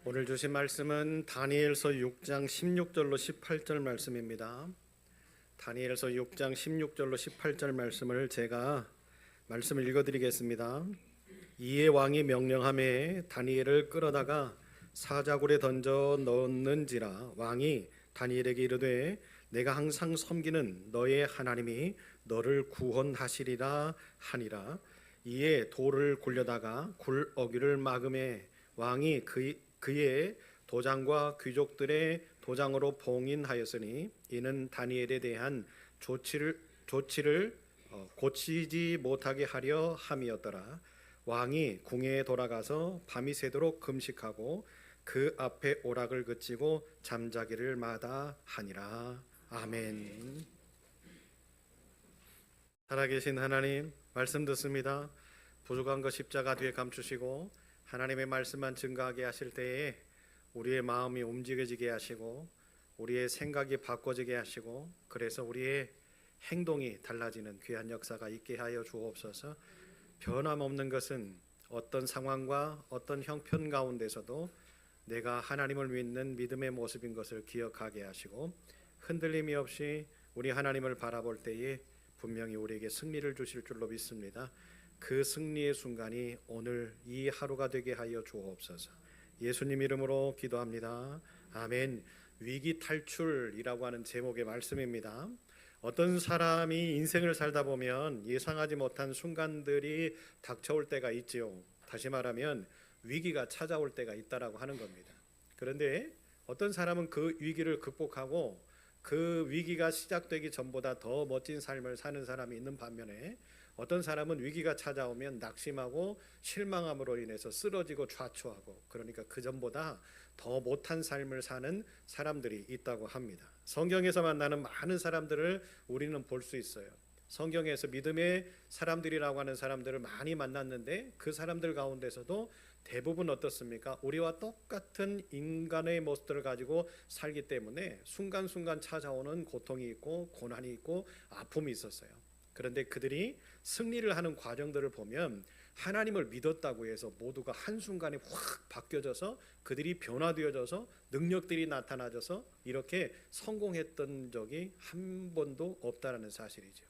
오늘 주신 말씀은 다니엘서 6장 16절로 18절 말씀입니다. 다니엘서 6장 16절로 18절 말씀을 제가 말씀을 읽어드리겠습니다. 이에 왕이 명령하매 다니엘을 끌어다가 사자굴에 던져 넣는지라. 왕이 다니엘에게 이르되 내가 항상 섬기는 너의 하나님이 너를 구원하시리라 하니라. 이에 돌을 굴려다가 굴 어귀를 막음에 왕이 그의 도장과 귀족들의 도장으로 봉인하였으니 이는 다니엘에 대한 조치를 고치지 못하게 하려 함이었더라. 왕이 궁에 돌아가서 밤이 새도록 금식하고 그 앞에 오락을 그치고 잠자기를 마다하니라. 아멘. 살아계신 하나님, 말씀 듣습니다. 부족한 것 십자가 뒤에 감추시고 하나님의 말씀만 증거하게 하실 때에 우리의 마음이 움직여지게 하시고 우리의 생각이 바꿔지게 하시고 그래서 우리의 행동이 달라지는 귀한 역사가 있게 하여 주옵소서. 변함없는 것은 어떤 상황과 어떤 형편 가운데서도 내가 하나님을 믿는 믿음의 모습인 것을 기억하게 하시고 흔들림이 없이 우리 하나님을 바라볼 때에 분명히 우리에게 승리를 주실 줄로 믿습니다. 그 승리의 순간이 오늘 이 하루가 되게 하여 주옵소서. 예수님 이름으로 기도합니다. 아멘. 위기 탈출이라고 하는 제목의 말씀입니다. 어떤 사람이 인생을 살다 보면 예상하지 못한 순간들이 닥쳐올 때가 있지요. 다시 말하면 위기가 찾아올 때가 있다라고 하는 겁니다. 그런데 어떤 사람은 그 위기를 극복하고 그 위기가 시작되기 전보다 더 멋진 삶을 사는 사람이 있는 반면에 어떤 사람은 위기가 찾아오면 낙심하고 실망함으로 인해서 쓰러지고 좌초하고 그러니까 그 전보다 더 못한 삶을 사는 사람들이 있다고 합니다. 성경에서 만나는 많은 사람들을 우리는 볼 수 있어요. 성경에서 믿음의 사람들이라고 하는 사람들을 많이 만났는데 그 사람들 가운데서도 대부분 어떻습니까? 우리와 똑같은 인간의 모습들을 가지고 살기 때문에 순간순간 찾아오는 고통이 있고 고난이 있고 아픔이 있었어요. 그런데 그들이 승리를 하는 과정들을 보면 하나님을 믿었다고 해서 모두가 한순간에 확 바뀌어져서 그들이 변화되어져서 능력들이 나타나져서 이렇게 성공했던 적이 한 번도 없다는 사실이죠.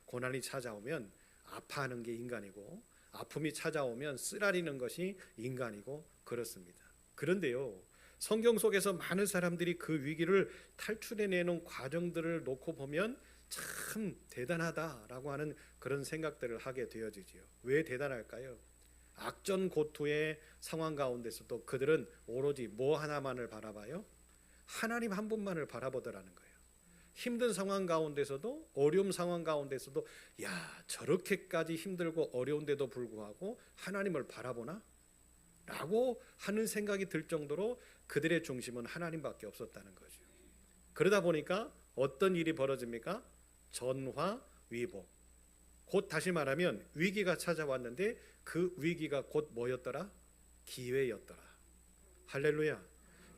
고난이 찾아오면 아파하는 게 인간이고 아픔이 찾아오면 쓰라리는 것이 인간이고 그렇습니다. 그런데요, 성경 속에서 많은 사람들이 그 위기를 탈출해내는 과정들을 놓고 보면 참 대단하다라고 하는 그런 생각들을 하게 되어지지요. 왜 대단할까요? 악전고투의 상황 가운데서도 그들은 오로지 뭐 하나만을 바라봐요? 하나님 한 분만을 바라보더라는 거예요. 힘든 상황 가운데서도 어려움 상황 가운데서도 야, 저렇게까지 힘들고 어려운데도 불구하고 하나님을 바라보나? 라고 하는 생각이 들 정도로 그들의 중심은 하나님밖에 없었다는 거죠. 그러다 보니까 어떤 일이 벌어집니까? 전화위복. 곧 다시 말하면 위기가 찾아왔는데 그 위기가 곧 뭐였더라? 기회였더라. 할렐루야.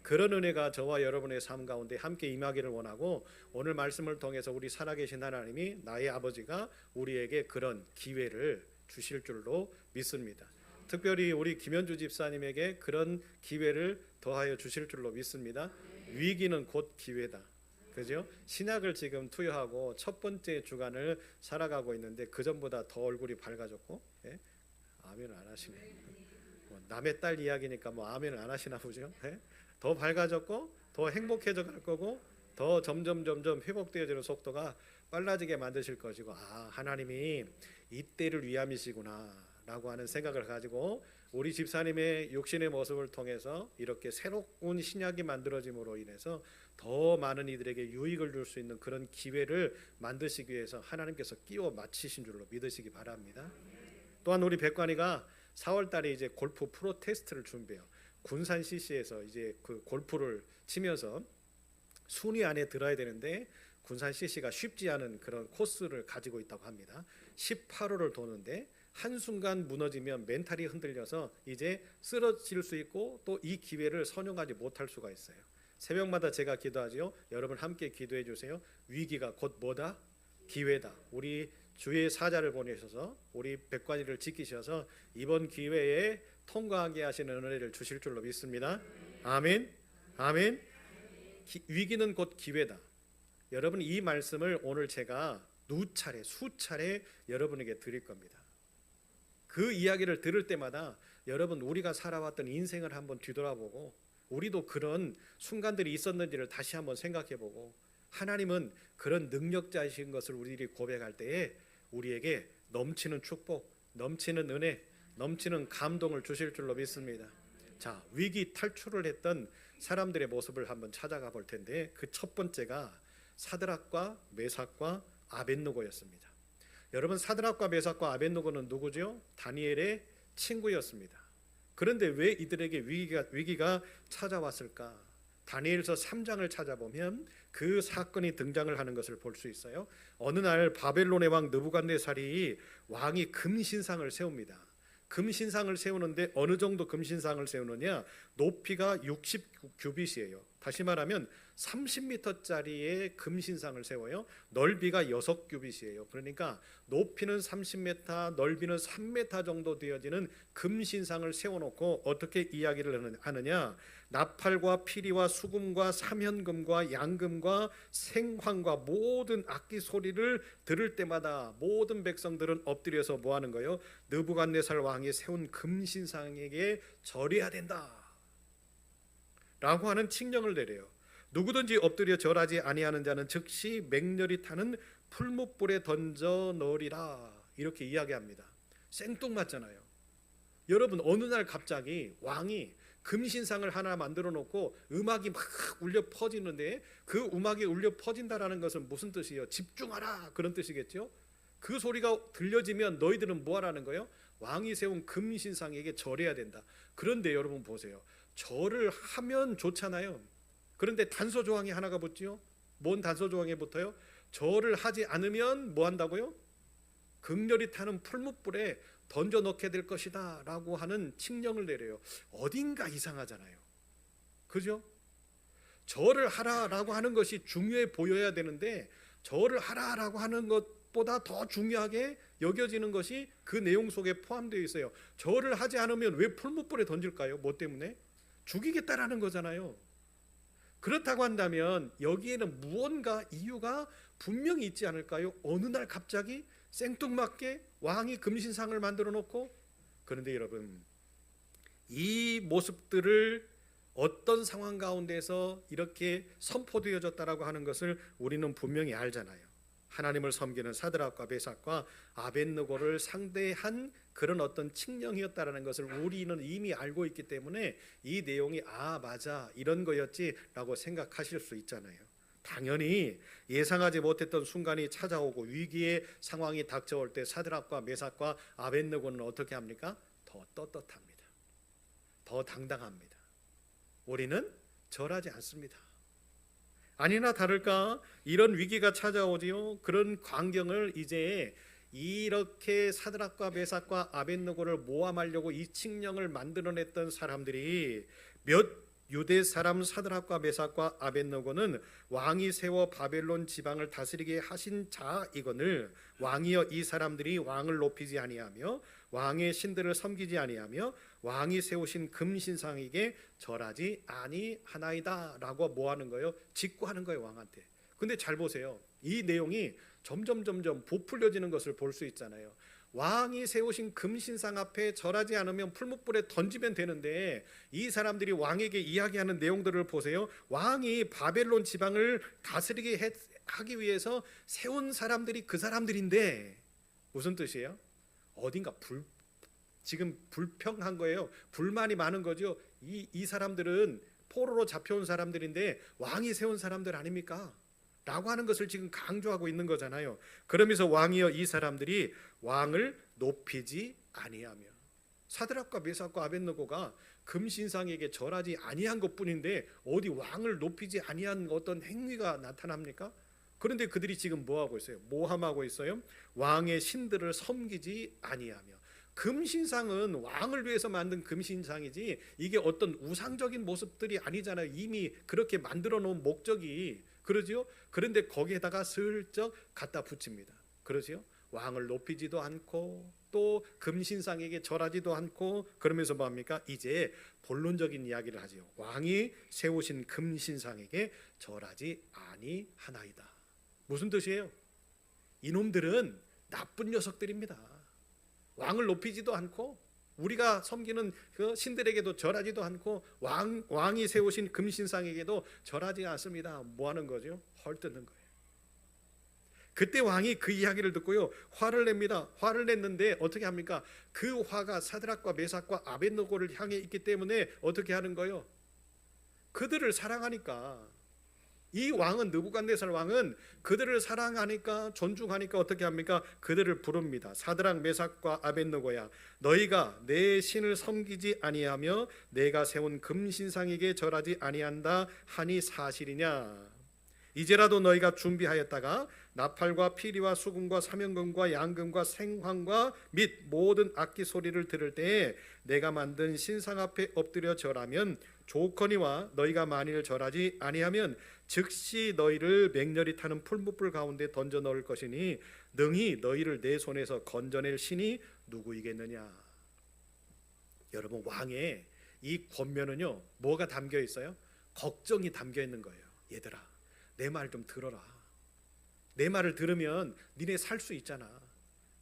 그런 은혜가 저와 여러분의 삶 가운데 함께 임하기를 원하고 오늘 말씀을 통해서 우리 살아계신 하나님이 나의 아버지가 우리에게 그런 기회를 주실 줄로 믿습니다. 특별히 우리 김현주 집사님에게 그런 기회를 더하여 주실 줄로 믿습니다. 위기는 곧 기회다. 그죠? 신약을 지금 투여하고 첫 번째 주간을 살아가고 있는데 그 전보다 더 얼굴이 밝아졌고, 예? 아멘을 안 하시네. 남의 딸 이야기니까 뭐 아멘을 안 하시나 보죠. 예? 더 밝아졌고 더 행복해져 갈 거고 더 점점 회복되어지는 속도가 빨라지게 만드실 것이고 하나님이 이때를 위함이시구나 라고 하는 생각을 가지고 우리 집사님의 육신의 모습을 통해서 이렇게 새로운 신약이 만들어짐으로 인해서 더 많은 이들에게 유익을 줄 수 있는 그런 기회를 만드시기 위해서 하나님께서 끼워 맞추신 줄로 믿으시기 바랍니다. 또한 우리 백관이가 4월 달에 이제 골프 프로 테스트를 준비해요. 군산 CC에서 이제 그 골프를 치면서 순위 안에 들어야 되는데 군산 CC가 쉽지 않은 그런 코스를 가지고 있다고 합니다. 18호를 도는데 한순간 무너지면 멘탈이 흔들려서 이제 쓰러질 수 있고 또 이 기회를 선용하지 못할 수가 있어요. 새벽마다 제가 기도하지요. 여러분 함께 기도해 주세요. 위기가 곧 뭐다? 기회다. 우리 주의 사자를 보내셔서 우리 백관이를 지키셔서 이번 기회에 통과하게 하시는 은혜를 주실 줄로 믿습니다. 아멘. 아멘. 위기는 곧 기회다. 여러분, 이 말씀을 오늘 제가 수차례 여러분에게 드릴 겁니다. 그 이야기를 들을 때마다 여러분, 우리가 살아왔던 인생을 한번 뒤돌아보고 우리도 그런 순간들이 있었는지를 다시 한번 생각해보고, 하나님은 그런 능력자이신 것을 우리들이 고백할 때에 우리에게 넘치는 축복, 넘치는 은혜, 넘치는 감동을 주실 줄로 믿습니다. 자, 위기 탈출을 했던 사람들의 모습을 한번 찾아가 볼 텐데, 그 첫 번째가 사드락과 메삭과 아벳느고였습니다. 여러분, 사드락과 메삭과 아벳느고는 누구죠? 다니엘의 친구였습니다. 그런데 왜 이들에게 위기가 찾아왔을까? 다니엘서 3장을 찾아보면 그 사건이 등장을 하는 것을 볼 수 있어요. 어느 날 바벨론의 왕 느부갓네살이 왕이 금신상을 세웁니다. 금신상을 세우는데 어느 정도 금신상을 세우느냐? 높이가 60규빗이에요. 다시 말하면 30m짜리의 금신상을 세워요. 넓이가 6규빗이에요. 그러니까 높이는 30m, 넓이는 3m 정도 되어지는 금신상을 세워놓고 어떻게 이야기를 하느냐? 나팔과 피리와 수금과 사면금과 양금과 생황과 모든 악기 소리를 들을 때마다 모든 백성들은 엎드려서 뭐 하는 거예요? 느부갓네살 왕이 세운 금신상에게 절해야 된다 라고 하는 칙령을 내려요. 누구든지 엎드려 절하지 아니하는 자는 즉시 맹렬히 타는 풀무불에 던져 넣으리라, 이렇게 이야기합니다. 생뚱맞잖아요. 여러분, 어느 날 갑자기 왕이 금신상을 하나 만들어 놓고 음악이 막 울려 퍼지는데, 그 음악이 울려 퍼진다라는 것은 무슨 뜻이에요? 집중하라, 그런 뜻이겠죠. 그 소리가 들려지면 너희들은 뭐 하라는 거예요? 왕이 세운 금신상에게 절해야 된다. 그런데 여러분 보세요. 절을 하면 좋잖아요. 그런데 단서 조항이 하나가 붙지요. 뭔 단서 조항에 붙어요? 절을 하지 않으면 뭐 한다고요? 극렬히 타는 풀무불에 던져 넣게 될 것이다 라고 하는 칙령을 내려요. 어딘가 이상하잖아요. 그죠? 절을 하라라고 하는 것이 중요해 보여야 되는데, 절을 하라라고 하는 것보다 더 중요하게 여겨지는 것이 그 내용 속에 포함되어 있어요. 절을 하지 않으면 왜 풀무불에 던질까요? 뭐 때문에? 죽이겠다라는 거잖아요. 그렇다고 한다면 여기에는 무언가 이유가 분명히 있지 않을까요? 어느 날 갑자기 생뚱맞게 왕이 금신상을 만들어 놓고. 그런데 여러분, 이 모습들을 어떤 상황 가운데서 이렇게 선포되어졌다라고 하는 것을 우리는 분명히 알잖아요. 하나님을 섬기는 사드락과 메삭과 아벳느고를 상대한 그런 어떤 칙령이었다라는 것을 우리는 이미 알고 있기 때문에 이 내용이 맞아, 이런 거였지라고 생각하실 수 있잖아요. 당연히 예상하지 못했던 순간이 찾아오고 위기의 상황이 닥쳐올 때 사드락과 메삭과 아벳느고는 어떻게 합니까? 더 떳떳합니다. 더 당당합니다. 우리는 절하지 않습니다. 아니나 다를까 이런 위기가 찾아오지요. 그런 광경을 이제 이렇게 사드락과 메삭과 아벳느고를 모함하려고 이 칙령을 만들어냈던 사람들이, 몇 유대 사람 사드락과 메삭과 아벳느고는 왕이 세워 바벨론 지방을 다스리게 하신 자이거늘 왕이여, 이 사람들이 왕을 높이지 아니하며 왕의 신들을 섬기지 아니하며 왕이 세우신 금신상에게 절하지 아니하나이다 라고 뭐 하는 거예요? 직구하는 거예요, 왕한테. 근데 잘 보세요. 이 내용이 점점 부풀려지는 것을 볼 수 있잖아요. 왕이 세우신 금신상 앞에 절하지 않으면 풀무불에 던지면 되는데, 이 사람들이 왕에게 이야기하는 내용들을 보세요. 왕이 바벨론 지방을 다스리게 하기 위해서 세운 사람들이 그 사람들인데, 무슨 뜻이에요? 어딘가 지금 불평한 거예요. 불만이 많은 거죠. 이 사람들은 포로로 잡혀온 사람들인데 왕이 세운 사람들 아닙니까? 라고 하는 것을 지금 강조하고 있는 거잖아요. 그러면서 왕이여, 이 사람들이 왕을 높이지 아니하며. 사드락과 메삭과 아벳느고가 금신상에게 절하지 아니한 것뿐인데 어디 왕을 높이지 아니한 어떤 행위가 나타납니까? 그런데 그들이 지금 뭐하고 있어요? 모함하고 있어요. 왕의 신들을 섬기지 아니하며. 금신상은 왕을 위해서 만든 금신상이지 이게 어떤 우상적인 모습들이 아니잖아요. 이미 그렇게 만들어 놓은 목적이. 그러죠? 그런데 거기에다가 슬쩍 갖다 붙입니다. 그러지요? 왕을 높이지도 않고 또 금신상에게 절하지도 않고 그러면서 뭐합니까? 이제 본론적인 이야기를 하지요. 왕이 세우신 금신상에게 절하지 아니하나이다. 무슨 뜻이에요? 이놈들은 나쁜 녀석들입니다. 왕을 높이지도 않고 우리가 섬기는 그 신들에게도 절하지도 않고 왕이 세우신 금신상에게도 절하지 않습니다. 뭐 하는 거죠? 헐뜯는 거예요. 그때 왕이 그 이야기를 듣고요, 화를 냅니다. 화를 냈는데 어떻게 합니까? 그 화가 사드락과 메삭과 아벳느고를 향해 있기 때문에 어떻게 하는 거예요? 그들을 사랑하니까, 이 왕은, 느부갓네살 왕은 그들을 사랑하니까, 존중하니까 어떻게 합니까? 그들을 부릅니다. 사드락 메삭과 아벳느고야, 너희가 내 신을 섬기지 아니하며 내가 세운 금신상에게 절하지 아니한다 하니 사실이냐? 이제라도 너희가 준비하였다가 나팔과 피리와 수금과 사면금과 양금과 생황과 및 모든 악기 소리를 들을 때에 내가 만든 신상 앞에 엎드려 절하면 좋거니와, 너희가 만일 절하지 아니하면 즉시 너희를 맹렬히 타는 풀무불 가운데 던져 넣을 것이니 능히 너희를 내 손에서 건져낼 신이 누구이겠느냐. 여러분, 왕의 이 권면은요, 뭐가 담겨 있어요? 걱정이 담겨 있는 거예요. 얘들아, 내 말 좀 들어라. 내 말을 들으면 니네 살 수 있잖아.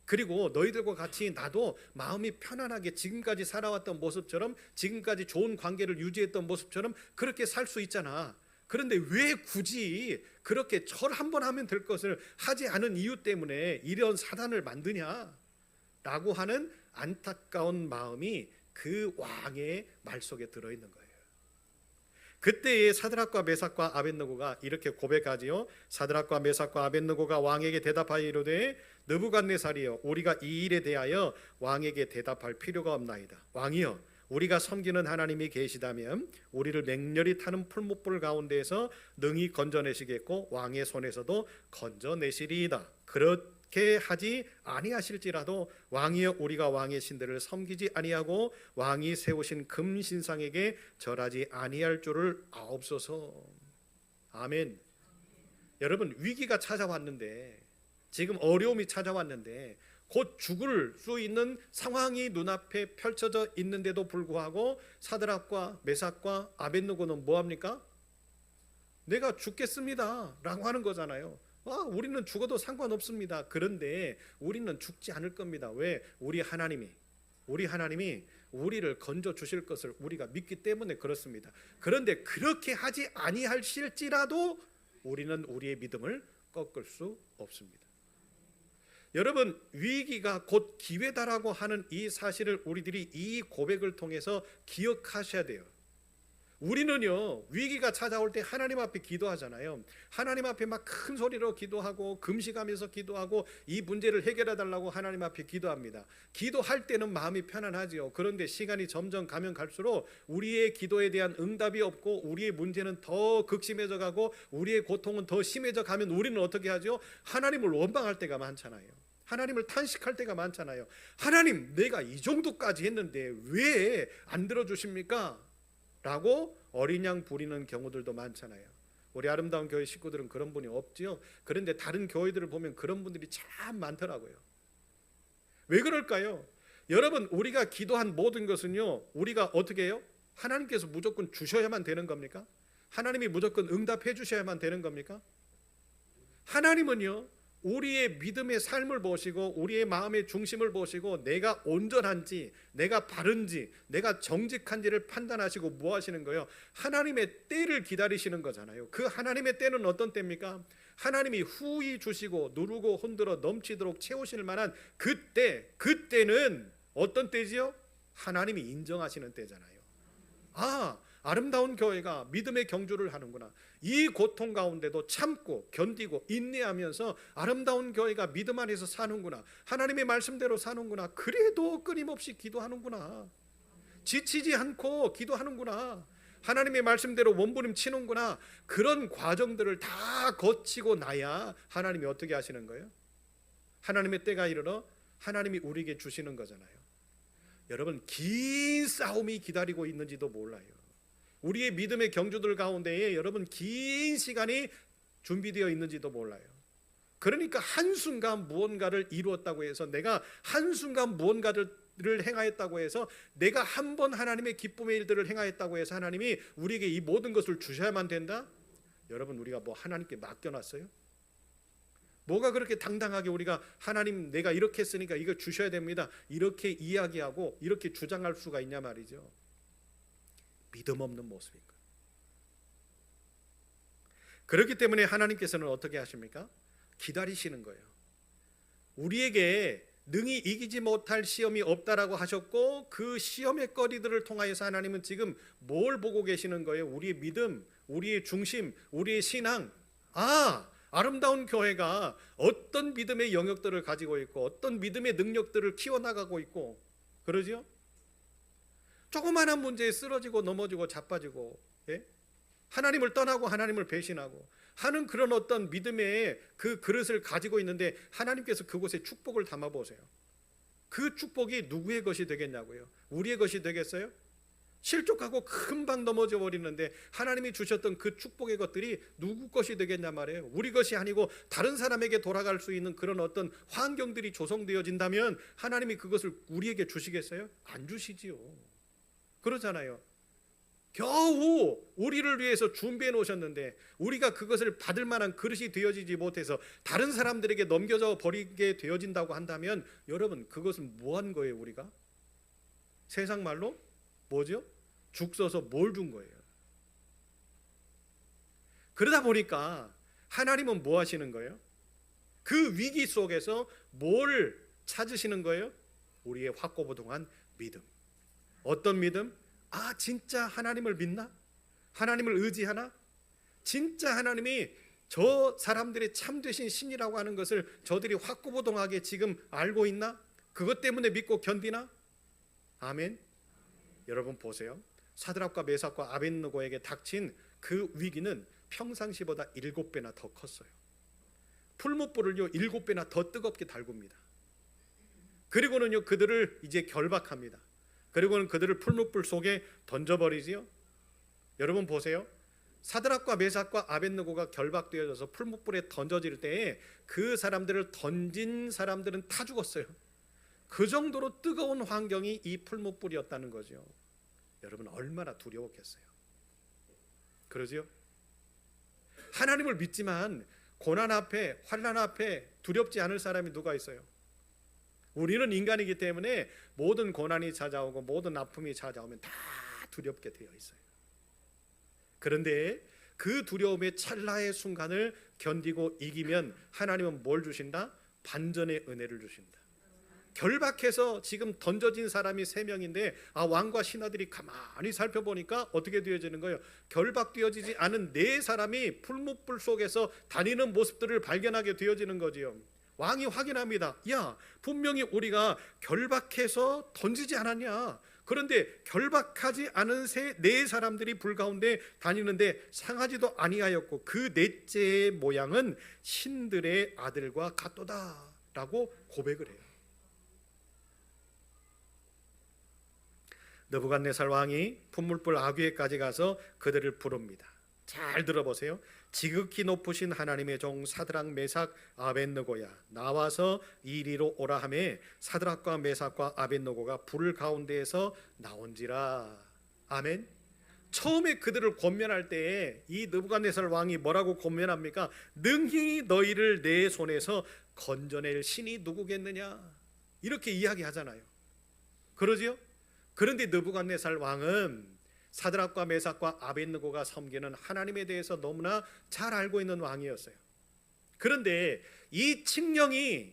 그리고 너희들과 같이 나도 마음이 편안하게 지금까지 살아왔던 모습처럼, 지금까지 좋은 관계를 유지했던 모습처럼 그렇게 살 수 있잖아. 그런데 왜 굳이 그렇게 절 한 번 하면 될 것을 하지 않은 이유 때문에 이런 사단을 만드냐? 라고 하는 안타까운 마음이 그 왕의 말 속에 들어있는 거예요. 그때의 사드락과 메삭과 아벳느고가 이렇게 고백하지요. 사드락과 메삭과 아벳느고가 왕에게 대답하여 이르되, 느부갓네살이여, 우리가 이 일에 대하여 왕에게 대답할 필요가 없나이다. 왕이여, 우리가 섬기는 하나님이 계시다면 우리를 맹렬히 타는 풀무불 가운데에서 능히 건져내시겠고 왕의 손에서도 건져내시리이다. 그렇게 하지 아니하실지라도 왕이여, 우리가 왕의 신들을 섬기지 아니하고 왕이 세우신 금신상에게 절하지 아니할 줄을 아옵소서. 아멘. 여러분, 위기가 찾아왔는데, 지금 어려움이 찾아왔는데, 곧 죽을 수 있는 상황이 눈앞에 펼쳐져 있는데도 불구하고 사드락과 메삭과 아벳느고는 뭐합니까? 내가 죽겠습니다 라고 하는 거잖아요. 우리는 죽어도 상관없습니다. 그런데 우리는 죽지 않을 겁니다. 왜? 우리 하나님이 우리를 건져 주실 것을 우리가 믿기 때문에 그렇습니다. 그런데 그렇게 하지 아니하실지라도 우리는 우리의 믿음을 꺾을 수 없습니다. 여러분, 위기가 곧 기회다라고 하는 이 사실을 우리들이 이 고백을 통해서 기억하셔야 돼요. 우리는요, 위기가 찾아올 때 하나님 앞에 기도하잖아요. 하나님 앞에 막 큰 소리로 기도하고 금식하면서 기도하고 이 문제를 해결해 달라고 하나님 앞에 기도합니다. 기도할 때는 마음이 편안하지요. 그런데 시간이 점점 가면 갈수록 우리의 기도에 대한 응답이 없고 우리의 문제는 더 극심해져 가고 우리의 고통은 더 심해져 가면 우리는 어떻게 하죠? 하나님을 원망할 때가 많잖아요. 하나님을 탄식할 때가 많잖아요. 하나님, 내가 이 정도까지 했는데 왜 안 들어주십니까? 라고 어린 양 부리는 경우들도 많잖아요. 우리 아름다운 교회 식구들은 그런 분이 없지요. 그런데 다른 교회들을 보면 그런 분들이 참 많더라고요. 왜 그럴까요? 여러분, 우리가 기도한 모든 것은요, 우리가 어떻게 해요? 하나님께서 무조건 주셔야만 되는 겁니까? 하나님이 무조건 응답해 주셔야만 되는 겁니까? 하나님은요, 우리의 믿음의 삶을 보시고 우리의 마음의 중심을 보시고 내가 온전한지, 내가 바른지, 내가 정직한지를 판단하시고 뭐 하시는 거예요? 하나님의 때를 기다리시는 거잖아요. 그 하나님의 때는 어떤 때입니까? 하나님이 후히 주시고 누르고 흔들어 넘치도록 채우실 만한 그때는 어떤 때지요? 하나님이 인정하시는 때잖아요. 아름다운 교회가 믿음의 경주를 하는구나. 이 고통 가운데도 참고 견디고 인내하면서 아름다운 교회가 믿음 안에서 사는구나. 하나님의 말씀대로 사는구나. 그래도 끊임없이 기도하는구나. 지치지 않고 기도하는구나. 하나님의 말씀대로 몸부림 치는구나. 그런 과정들을 다 거치고 나야 하나님이 어떻게 하시는 거예요? 하나님의 때가 이르러 하나님이 우리에게 주시는 거잖아요. 여러분, 긴 싸움이 기다리고 있는지도 몰라요. 우리의 믿음의 경주들 가운데에 여러분 긴 시간이 준비되어 있는지도 몰라요. 그러니까 한순간 무언가를 이루었다고 해서, 내가 한순간 무언가를 행하였다고 해서, 내가 한 번 하나님의 기쁨의 일들을 행하였다고 해서 하나님이 우리에게 이 모든 것을 주셔야만 된다? 여러분, 우리가 뭐 하나님께 맡겨놨어요? 뭐가 그렇게 당당하게 우리가 하나님 내가 이렇게 했으니까 이거 주셔야 됩니다, 이렇게 이야기하고 이렇게 주장할 수가 있냐 말이죠. 믿음 없는 모습인 거예요. 그렇기 때문에 하나님께서는 어떻게 하십니까? 기다리시는 거예요. 우리에게 능히 이기지 못할 시험이 없다라고 하셨고, 그 시험의 거리들을 통하여서 하나님은 지금 뭘 보고 계시는 거예요? 우리의 믿음, 우리의 중심, 우리의 신앙. 아름다운 교회가 어떤 믿음의 영역들을 가지고 있고 어떤 믿음의 능력들을 키워나가고 있고 그러죠? 조그마한 문제에 쓰러지고 넘어지고 자빠지고, 하나님을 떠나고 하나님을 배신하고 하는 그런 어떤 믿음의 그 그릇을 가지고 있는데, 하나님께서 그곳에 축복을 담아보세요. 그 축복이 누구의 것이 되겠냐고요? 우리의 것이 되겠어요? 실족하고 금방 넘어져 버리는데 하나님이 주셨던 그 축복의 것들이 누구 것이 되겠냐 말이에요. 우리 것이 아니고 다른 사람에게 돌아갈 수 있는 그런 어떤 환경들이 조성되어진다면 하나님이 그것을 우리에게 주시겠어요? 안 주시지요. 그러잖아요. 겨우 우리를 위해서 준비해 놓으셨는데 우리가 그것을 받을 만한 그릇이 되어지지 못해서 다른 사람들에게 넘겨져 버리게 되어진다고 한다면, 여러분, 그것은 뭐한 거예요? 우리가 세상 말로 뭐죠? 죽 써서 뭘 준 거예요? 그러다 보니까 하나님은 뭐 하시는 거예요? 그 위기 속에서 뭘 찾으시는 거예요? 우리의 확고부동한 믿음. 어떤 믿음? 진짜 하나님을 믿나? 하나님을 의지하나? 진짜 하나님이 저 사람들의 참되신 신이라고 하는 것을 저들이 확고부동하게 지금 알고 있나? 그것 때문에 믿고 견디나? 아멘. 여러분 보세요. 사드락과 메삭과 아벳느고에게 닥친 그 위기는 평상시보다 7배나 더 컸어요. 풀무불을요 7배나 더 뜨겁게 달굽니다. 그리고는요 그들을 이제 결박합니다. 그리고는 그들을 풀무불 속에 던져버리지요. 여러분 보세요. 사드락과 메삭과 아벳느고가 결박되어져서 풀무불에 던져질 때에 그 사람들을 던진 사람들은 다 죽었어요. 그 정도로 뜨거운 환경이 이 풀무불이었다는 거죠. 여러분, 얼마나 두려웠겠어요. 그러지요? 하나님을 믿지만 고난 앞에, 환난 앞에 두렵지 않을 사람이 누가 있어요? 우리는 인간이기 때문에 모든 고난이 찾아오고 모든 아픔이 찾아오면 다 두렵게 되어 있어요. 그런데 그 두려움의 찰나의 순간을 견디고 이기면 하나님은 뭘 주신다? 반전의 은혜를 주신다. 결박해서 지금 던져진 사람이 3명인데 왕과 신하들이 가만히 살펴보니까 어떻게 되어지는 거예요? 결박되어지지 않은 4사람이 풀무불 속에서 다니는 모습들을 발견하게 되어지는 거지요. 왕이 확인합니다. 야, 분명히 우리가 결박해서 던지지 않았냐? 그런데 결박하지 않은 4사람들이 불 가운데 다니는데 상하지도 아니하였고 그 넷째의 모양은 신들의 아들과 같도다 라고 고백을 해요. 느부갓네살 왕이 풀무불 아귀에까지 가서 그들을 부릅니다. 잘 들어보세요. 지극히 높으신 하나님의 종 사드락 메삭 아벳느고야, 나와서 이리로 오라 하매 사드락과 메삭과 아벳느고가 불 가운데에서 나온지라. 아멘. 처음에 그들을 권면할 때에 이 느부갓네살 왕이 뭐라고 권면합니까? 능히 너희를 내 손에서 건져낼 신이 누구겠느냐, 이렇게 이야기하잖아요. 그러지요? 그런데 느부갓네살 왕은 사드락과 메삭과 아벳느고가 섬기는 하나님에 대해서 너무나 잘 알고 있는 왕이었어요. 그런데 이 칙령이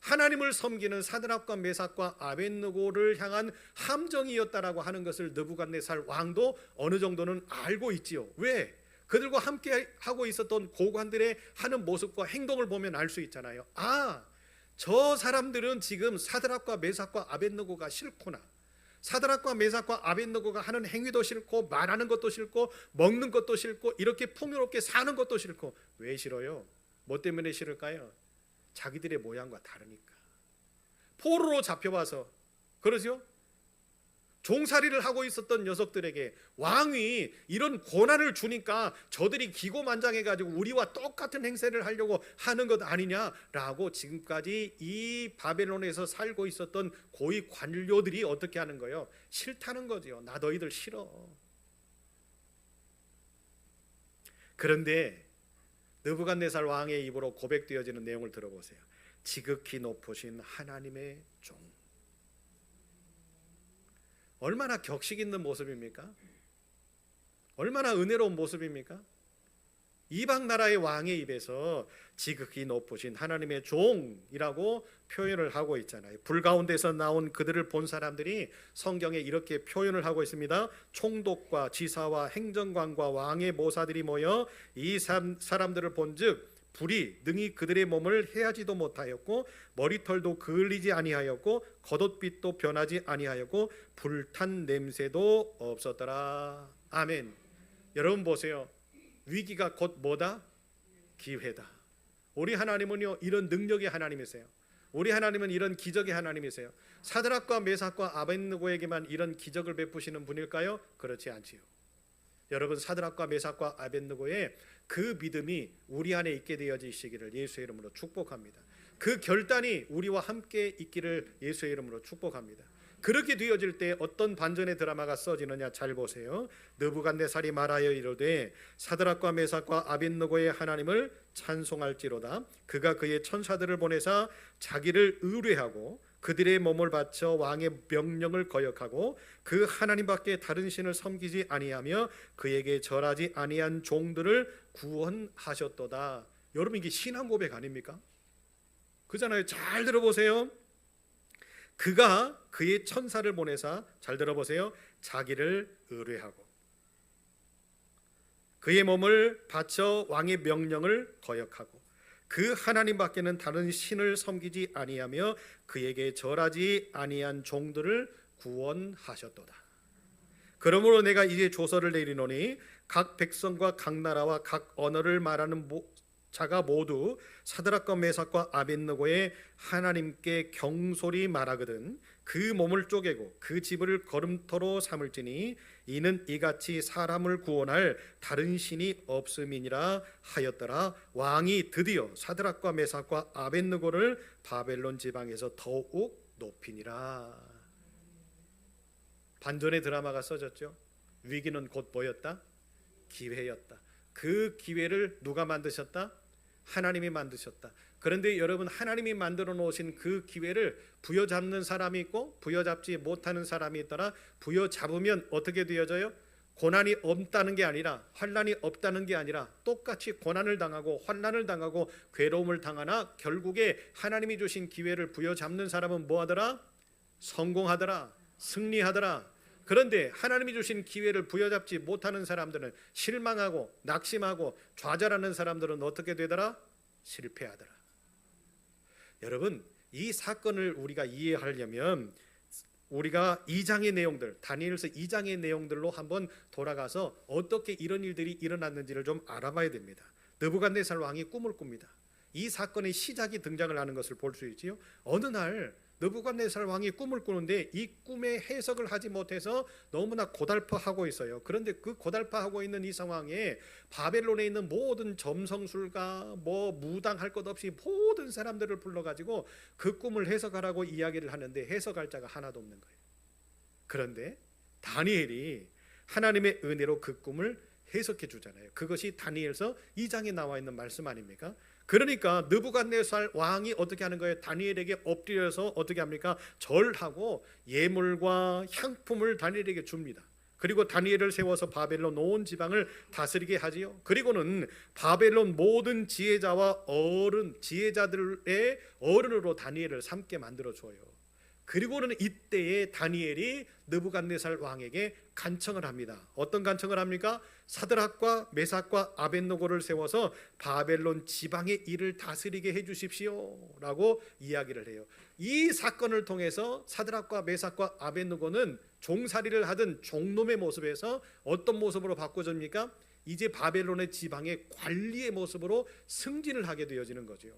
하나님을 섬기는 사드락과 메삭과 아벳느고를 향한 함정이었다라고 하는 것을 느부갓네살 왕도 어느 정도는 알고 있지요. 왜? 그들과 함께 하고 있었던 고관들의 하는 모습과 행동을 보면 알 수 있잖아요. 저 사람들은 지금 사드락과 메삭과 아벳느고가 싫구나. 사드락과 메삭과 아벳느고가 하는 행위도 싫고 말하는 것도 싫고 먹는 것도 싫고 이렇게 풍요롭게 사는 것도 싫고. 왜 싫어요? 뭐 때문에 싫을까요? 자기들의 모양과 다르니까. 포로로 잡혀와서, 그러죠? 종살이를 하고 있었던 녀석들에게 왕이 이런 고난을 주니까 저들이 기고만장해가지고 우리와 똑같은 행세를 하려고 하는 것 아니냐라고 지금까지 이 바벨론에서 살고 있었던 고위 관료들이 어떻게 하는 거예요? 싫다는 거죠. 나 너희들 싫어. 그런데 느부갓네살 왕의 입으로 고백되어지는 내용을 들어보세요. 지극히 높으신 하나님의 종. 얼마나 격식 있는 모습입니까? 얼마나 은혜로운 모습입니까? 이방 나라의 왕의 입에서 지극히 높으신 하나님의 종이라고 표현을 하고 있잖아요. 불 가운데서 나온 그들을 본 사람들이 성경에 이렇게 표현을 하고 있습니다. 총독과 지사와 행정관과 왕의 모사들이 모여 이 사람들을 본즉 불이 능히 그들의 몸을 해하지도 못하였고 머리털도 그을리지 아니하였고 겉옷빛도 변하지 아니하였고 불탄 냄새도 없었더라. 아멘. 여러분 보세요. 위기가 곧 뭐다? 기회다. 우리 하나님은요 이런 능력의 하나님이세요. 우리 하나님은 이런 기적의 하나님이세요. 사드락과 메삭과 아벳느고에게만 이런 기적을 베푸시는 분일까요? 그렇지 않지요. 여러분, 사드락과 메삭과 아벳느고의 그 믿음이 우리 안에 있게 되어지시기를 예수의 이름으로 축복합니다. 그 결단이 우리와 함께 있기를 예수의 이름으로 축복합니다. 그렇게 되어질 때 어떤 반전의 드라마가 써지느냐 잘 보세요. 느부갓네살이 말하여 이르되 사드락과 메삭과 아벳느고의 하나님을 찬송할지로다. 그가 그의 천사들을 보내사 자기를 의뢰하고 그들의 몸을 바쳐 왕의 명령을 거역하고 그 하나님밖에 다른 신을 섬기지 아니하며 그에게 절하지 아니한 종들을 구원하셨도다. 여러분, 이게 신앙 고백 아닙니까? 그잖아요. 잘 들어보세요. 그가 그의 천사를 보내사, 잘 들어보세요, 자기를 의뢰하고 그의 몸을 바쳐 왕의 명령을 거역하고 그 하나님밖에는 다른 신을 섬기지 아니하며 그에게 절하지 아니한 종들을 구원하셨도다. 그러므로 내가 이제 조서를 내리노니 각 백성과 각 나라와 각 언어를 말하는 자가 모두 사드락과 메삭과 아벳느고의 하나님께 경솔히 말하거든 그 몸을 쪼개고 그 집을 거름터로 삼을지니 이는 이같이 사람을 구원할 다른 신이 없음이니라 하였더라. 왕이 드디어 사드락과 메삭과 아벳느고를 바벨론 지방에서 더욱 높이니라. 반전의 드라마가 써졌죠. 위기는 곧 뭐였다? 기회였다. 그 기회를 누가 만드셨다? 하나님이 만드셨다. 그런데 여러분, 하나님이 만들어 놓으신 그 기회를 부여잡는 사람이 있고 부여잡지 못하는 사람이 있더라. 부여잡으면 어떻게 되어져요? 고난이 없다는 게 아니라, 환난이 없다는 게 아니라 똑같이 고난을 당하고 환난을 당하고 괴로움을 당하나 결국에 하나님이 주신 기회를 부여잡는 사람은 뭐하더라? 성공하더라. 승리하더라. 그런데 하나님이 주신 기회를 부여잡지 못하는 사람들은 실망하고 낙심하고 좌절하는 사람들은 어떻게 되더라? 실패하더라. 여러분, 이 사건을 우리가 이해하려면 우리가 2장의 내용들, 다니엘서 2장의 내용들로 한번 돌아가서 어떻게 이런 일들이 일어났는지를 좀 알아봐야 됩니다. 느부갓네살 왕이 꿈을 꿉니다. 이 사건의 시작이 등장을 하는 것을 볼 수 있지요. 어느 날 느부갓네살 왕이 꿈을 꾸는데 이 꿈의 해석을 하지 못해서 너무나 고달파하고 있어요. 그런데 그 고달파하고 있는 이 상황에 바벨론에 있는 모든 점성술가, 무당할 것 없이 모든 사람들을 불러가지고 그 꿈을 해석하라고 이야기를 하는데 해석할 자가 하나도 없는 거예요. 그런데 다니엘이 하나님의 은혜로 그 꿈을 해석해 주잖아요. 그것이 다니엘서 2장에 나와 있는 말씀 아닙니까? 그러니까 느부갓네살 왕이 어떻게 하는 거예요? 다니엘에게 엎드려서 어떻게 합니까? 절하고 예물과 향품을 다니엘에게 줍니다. 그리고 다니엘을 세워서 바벨론 온 지방을 다스리게 하지요. 그리고는 바벨론 모든 지혜자와 지혜자들의 어른으로 다니엘을 삼게 만들어 줘요. 그리고는 이때에 다니엘이 느부갓네살 왕에게 간청을 합니다. 어떤 간청을 합니까? 사드락과 메삭과 아벳느고를 세워서 바벨론 지방의 일을 다스리게 해주십시오 라고 이야기를 해요. 이 사건을 통해서 사드락과 메삭과 아벳느고는 종살이를 하던 종놈의 모습에서 어떤 모습으로 바꿔집니까? 이제 바벨론의 지방의 관리의 모습으로 승진을 하게 되어지는 거죠.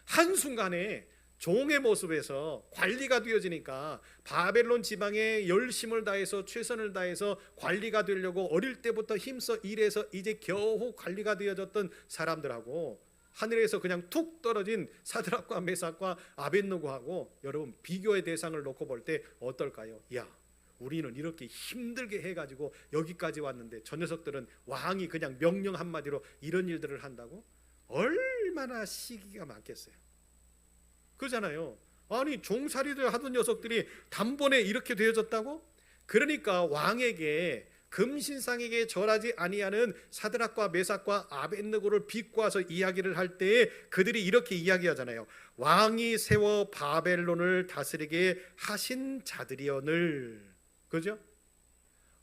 한순간에 종의 모습에서 관리가 되어지니까 바벨론 지방에 열심을 다해서 최선을 다해서 관리가 되려고 어릴 때부터 힘써 일해서 이제 겨우 관리가 되어졌던 사람들하고 하늘에서 그냥 툭 떨어진 사드락과 메삭과 아벳느고하고 여러분 비교의 대상을 놓고 볼 때 어떨까요? 야, 우리는 이렇게 힘들게 해가지고 여기까지 왔는데 저 녀석들은 왕이 그냥 명령 한마디로 이런 일들을 한다고? 얼마나 시기가 많겠어요. 그잖아요. 아니 종살이를 하던 녀석들이 단번에 이렇게 되어졌다고? 그러니까 왕에게 금신상에게 절하지 아니하는 사드락과 메삭과 아벳느고를 비꼬아서 이야기를 할 때 그들이 이렇게 이야기하잖아요. 왕이 세워 바벨론을 다스리게 하신 자들이여늘. 그죠?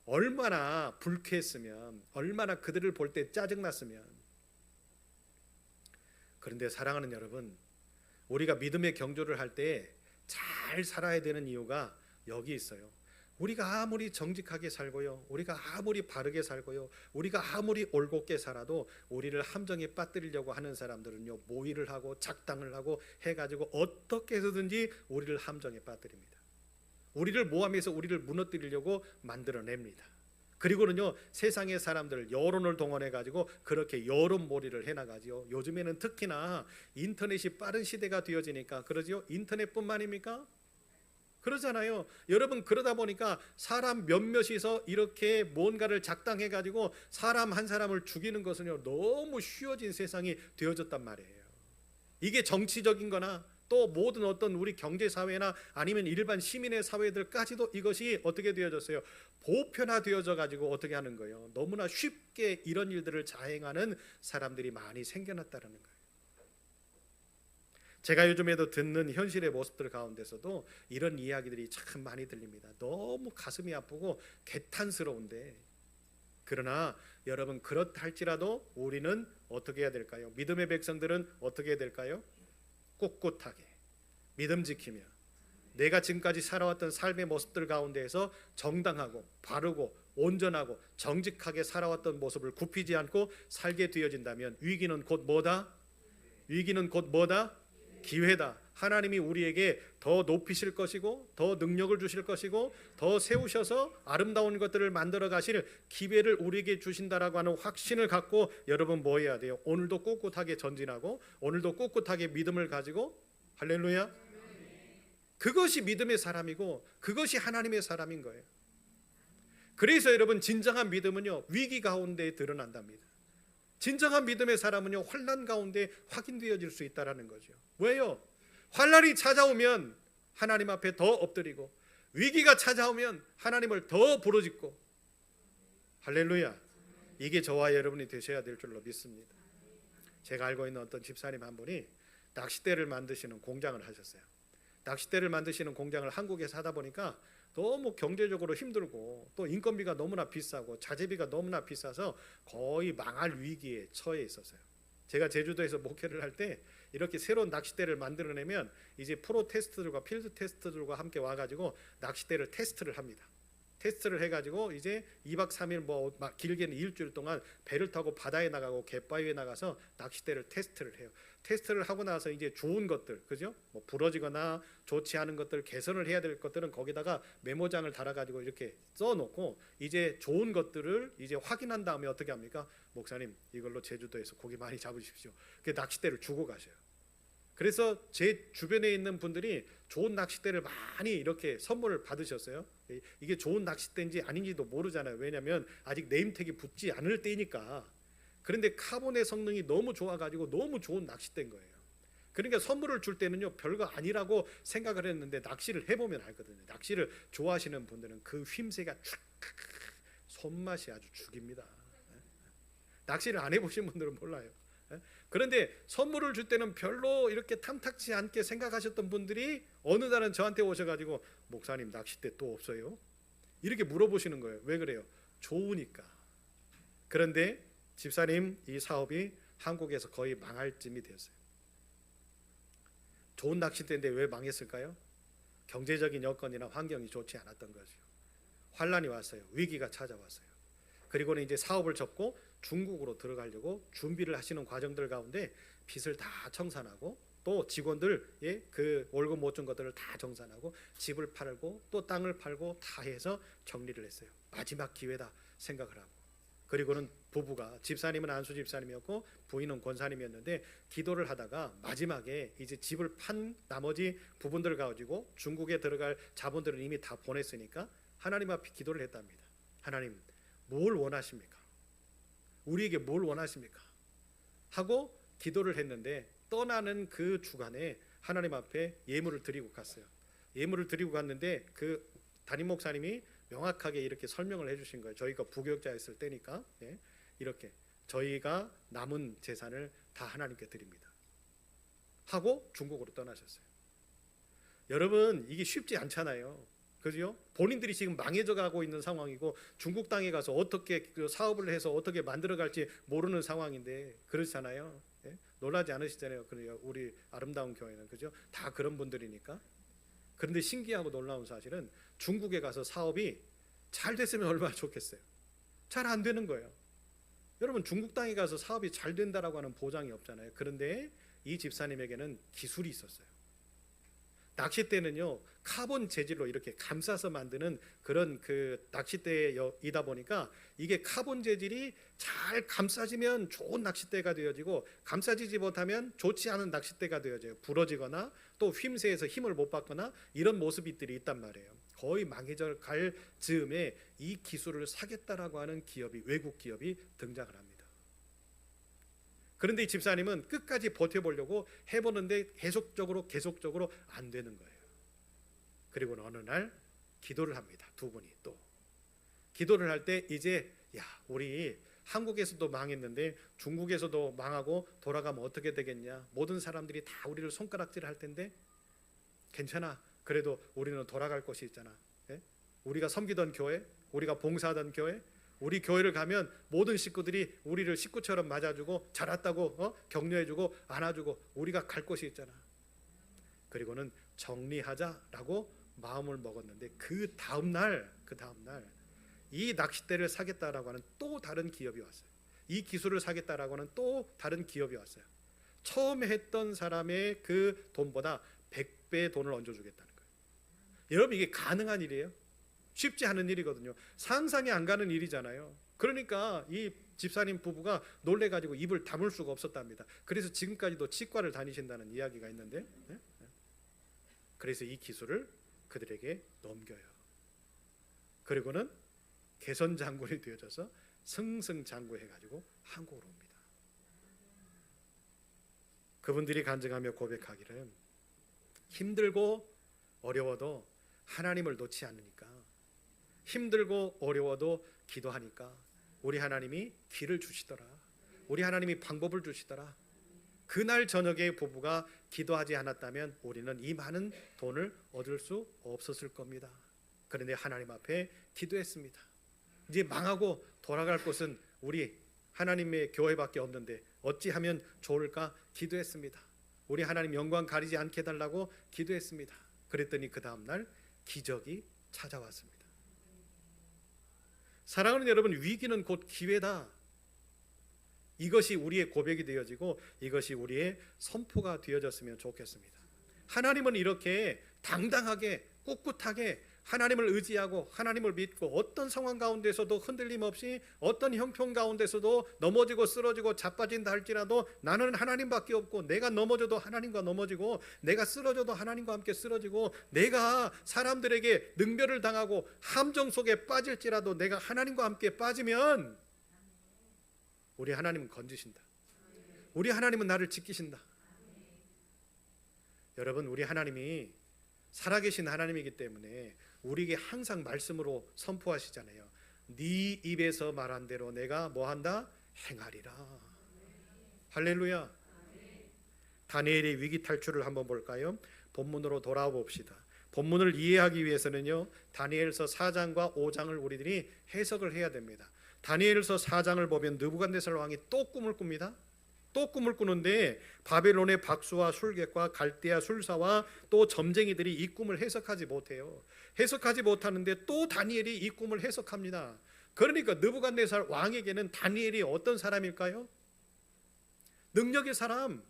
얼마나 불쾌했으면, 얼마나 그들을 볼 때 짜증났으면. 그런데 사랑하는 여러분, 우리가 믿음의 경주를 할 때 잘 살아야 되는 이유가 여기 있어요. 우리가 아무리 정직하게 살고요, 우리가 아무리 바르게 살고요, 우리가 아무리 올곧게 살아도 우리를 함정에 빠뜨리려고 하는 사람들은요, 모의를 하고 작당을 하고 해가지고 어떻게 해서든지 우리를 함정에 빠뜨립니다. 우리를 모함해서 우리를 무너뜨리려고 만들어냅니다. 그리고는요, 세상의 사람들 여론을 동원해 가지고 그렇게 여론몰이를 해나가지요. 요즘에는 특히나 인터넷이 빠른 시대가 되어지니까 그러지요. 인터넷뿐만입니까? 그러잖아요. 여러분, 그러다 보니까 사람 몇몇이서 이렇게 뭔가를 작당해 가지고 사람 한 사람을 죽이는 것은요, 너무 쉬워진 세상이 되어졌단 말이에요. 이게 정치적인 거나 또 모든 어떤 우리 경제 사회나 아니면 일반 시민의 사회들까지도 이것이 어떻게 되어졌어요? 보편화되어져 가지고 어떻게 하는 거예요? 너무나 쉽게 이런 일들을 자행하는 사람들이 많이 생겨났다는 거예요. 제가 요즘에도 듣는 현실의 모습들 가운데서도 이런 이야기들이 참 많이 들립니다. 너무 가슴이 아프고 개탄스러운데, 그러나 여러분, 그렇다 할지라도 우리는 어떻게 해야 될까요? 믿음의 백성들은 어떻게 해야 될까요? 꿋꿋하게 믿음 지키며 내가 지금까지 살아왔던 삶의 모습들 가운데에서 정당하고 바르고 온전하고 정직하게 살아왔던 모습을 굽히지 않고 살게 되어진다면 위기는 곧 뭐다? 위기는 곧 뭐다? 기회다. 하나님이 우리에게 더 높이실 것이고 더 능력을 주실 것이고 더 세우셔서 아름다운 것들을 만들어 가실 기회를 우리에게 주신다라고 하는 확신을 갖고 여러분 뭐 해야 돼요? 오늘도 꿋꿋하게 전진하고 오늘도 꿋꿋하게 믿음을 가지고, 할렐루야, 그것이 믿음의 사람이고 그것이 하나님의 사람인 거예요. 그래서 여러분, 진정한 믿음은요, 위기 가운데 드러난답니다. 진정한 믿음의 사람은요, 환난 가운데 확인되어질 수 있다라는 거죠. 왜요? 환난이 찾아오면 하나님 앞에 더 엎드리고 위기가 찾아오면 하나님을 더 부르짖고, 할렐루야, 이게 저와 여러분이 되셔야 될 줄로 믿습니다. 제가 알고 있는 어떤 집사님 한 분이 낚싯대를 만드시는 공장을 하셨어요. 낚싯대를 만드시는 공장을 한국에서 하다 보니까 너무 경제적으로 힘들고 또 인건비가 너무나 비싸고 자재비가 너무나 비싸서 거의 망할 위기에 처해 있었어요. 제가 제주도에서 목회를 할 때 이렇게 새로운 낚싯대를 만들어내면 이제 프로 테스트들과 필드 테스트들과 함께 와가지고 낚싯대를 테스트를 합니다. 테스트를 해가지고 이제 2박 3일 뭐 길게는 일주일 동안 배를 타고 바다에 나가고 갯바위에 나가서 낚싯대를 테스트를 해요. 테스트를 하고 나서 이제 좋은 것들, 그죠? 뭐 부러지거나 좋지 않은 것들, 개선을 해야 될 것들은 거기다가 메모장을 달아가지고 이렇게 써놓고 이제 좋은 것들을 이제 확인한 다음에 어떻게 합니까? 목사님, 이걸로 제주도에서 고기 많이 잡으십시오. 그 낚싯대를 주고 가셔요. 그래서 제 주변에 있는 분들이 좋은 낚싯대를 많이 이렇게 선물을 받으셨어요. 이게 좋은 낚싯대인지 아닌지도 모르잖아요. 왜냐하면 아직 네임택이 붙지 않을 때니까. 그런데 카본의 성능이 너무 좋아가지고 너무 좋은 낚싯대인 거예요. 그러니까 선물을 줄 때는요, 별거 아니라고 생각을 했는데 낚시를 해보면 알거든요. 낚시를 좋아하시는 분들은 그 휘새가 촥 손맛이 아주 죽입니다. 낚시를 안 해보신 분들은 몰라요. 그런데 선물을 줄 때는 별로 이렇게 탐탁지 않게 생각하셨던 분들이 어느 날은 저한테 오셔가지고, 목사님, 낚싯대 또 없어요? 이렇게 물어보시는 거예요. 왜 그래요? 좋으니까. 그런데 집사님, 이 사업이 한국에서 거의 망할 쯤이 되었어요. 좋은 낚싯대인데 왜 망했을까요? 경제적인 여건이나 환경이 좋지 않았던 거죠. 환란이 왔어요. 위기가 찾아왔어요. 그리고는 이제 사업을 접고 중국으로 들어가려고 준비를 하시는 과정들 가운데 빚을 다 청산하고 또 직원들의 그 월급 못 준 것들을 다 정산하고 집을 팔고 또 땅을 팔고 다 해서 정리를 했어요. 마지막 기회다 생각을 하고. 그리고는 부부가, 집사님은 안수 집사님이었고 부인은 권사님이었는데 기도를 하다가 마지막에 이제 집을 판 나머지 부분들을 가지고 중국에 들어갈 자본들을 이미 다 보냈으니까 하나님 앞에 기도를 했답니다. 하나님, 뭘 원하십니까? 우리에게 뭘 원하십니까? 하고 기도를 했는데 떠나는 그 주간에 하나님 앞에 예물을 드리고 갔어요. 예물을 드리고 갔는데 그 담임 목사님이 명확하게 이렇게 설명을 해주신 거예요. 저희가 부교육자였을 때니까 이렇게 저희가 남은 재산을 다 하나님께 드립니다 하고 중국으로 떠나셨어요. 여러분, 이게 쉽지 않잖아요. 그죠? 본인들이 지금 망해져 가고 있는 상황이고 중국 땅에 가서 어떻게 그 사업을 해서 어떻게 만들어갈지 모르는 상황인데 그렇잖아요. 놀라지 않으시잖아요. 그래요. 우리 아름다운 교회는 그죠? 다 그런 분들이니까. 그런데 신기하고 놀라운 사실은 중국에 가서 사업이 잘 됐으면 얼마나 좋겠어요. 잘 안 되는 거예요. 여러분, 중국 땅에 가서 사업이 잘 된다라고 하는 보장이 없잖아요. 그런데 이 집사님에게는 기술이 있었어요. 낚싯대는요 카본 재질로 이렇게 감싸서 만드는 그런 그 낚싯대이다 보니까 이게 카본 재질이 잘 감싸지면 좋은 낚싯대가 되어지고 감싸지지 못하면 좋지 않은 낚싯대가 되어져요. 부러지거나 또 휘임새에서 힘을 못 받거나 이런 모습들이 있단 말이에요. 거의 망해져 갈 즈음에 이 기술을 사겠다라고 하는 기업이, 외국 기업이 등장을 합니다. 그런데 이 집사님은 끝까지 버텨보려고 해보는데 계속적으로 안 되는 거예요. 그리고 어느 날 기도를 합니다. 두 분이 또 기도를 할 때 이제 우리 한국에서도 망했는데 중국에서도 망하고 돌아가면 어떻게 되겠냐. 모든 사람들이 다 우리를 손가락질 할 텐데 괜찮아. 그래도 우리는 돌아갈 곳이 있잖아. 우리가 섬기던 교회, 우리가 봉사하던 교회, 우리 교회를 가면 모든 식구들이 우리를 식구처럼 맞아주고 잘 왔다고 격려해주고 안아주고 우리가 갈 곳이 있잖아. 그리고는 정리하자라고 마음을 먹었는데 그 다음날 이 낚싯대를 사겠다라고 하는 또 다른 기업이 왔어요. 이 기술을 사겠다라고 하는 또 다른 기업이 왔어요. 처음에 했던 사람의 그 돈보다 100배 돈을 얹어주겠다는 거예요. 여러분, 이게 가능한 일이에요? 쉽지 않은 일이거든요. 상상이 안 가는 일이잖아요. 그러니까 이 집사님 부부가 놀래가지고 입을 다물 수가 없었답니다. 그래서 지금까지도 치과를 다니신다는 이야기가 있는데, 그래서 이 기술을 그들에게 넘겨요. 그리고는 개선 장군이 되어져서 승승장구해가지고 한국으로 옵니다. 그분들이 간증하며 고백하기를 힘들고 어려워도 하나님을 놓지 않으니까, 힘들고 어려워도 기도하니까 우리 하나님이 길을 주시더라. 우리 하나님이 방법을 주시더라. 그날 저녁에 부부가 기도하지 않았다면 우리는 이 많은 돈을 얻을 수 없었을 겁니다. 그런데 하나님 앞에 기도했습니다. 이제 망하고 돌아갈 곳은 우리 하나님의 교회밖에 없는데 어찌하면 좋을까 기도했습니다. 우리 하나님 영광 가리지 않게 해달라고 기도했습니다. 그랬더니 그 다음날 기적이 찾아왔습니다. 사랑하는 여러분, 위기는 곧 기회다. 이것이 우리의 고백이 되어지고 이것이 우리의 선포가 되어졌으면 좋겠습니다. 하나님은 이렇게 당당하게 꿋꿋하게 하나님을 의지하고 하나님을 믿고 어떤 상황 가운데서도 흔들림 없이 어떤 형편 가운데서도 넘어지고 쓰러지고 자빠진다 할지라도 나는 하나님밖에 없고 내가 넘어져도 하나님과 넘어지고 내가 쓰러져도 하나님과 함께 쓰러지고 내가 사람들에게 능멸을 당하고 함정 속에 빠질지라도 내가 하나님과 함께 빠지면 우리 하나님은 건지신다. 우리 하나님은 나를 지키신다. 여러분, 우리 하나님이 살아계신 하나님이기 때문에 우리에게 항상 말씀으로 선포하시잖아요. 네 입에서 말한 대로 내가 뭐한다? 행하리라. 할렐루야. 다니엘의 위기 탈출을 한번 볼까요? 본문으로 돌아와 봅시다. 본문을 이해하기 위해서는요, 다니엘서 4장과 5장을 우리들이 해석을 해야 됩니다. 다니엘서 4장을 보면 느부갓네살 왕이 또 꿈을 꿉니다. 또 꿈을 꾸는데 바벨론의 박수와 술객과 갈대아 술사와 또 점쟁이들이 이 꿈을 해석하지 못해요. 해석하지 못하는데 또 다니엘이 이 꿈을 해석합니다. 그러니까 느부갓네살 왕에게는 다니엘이 어떤 사람일까요? 능력의 사람.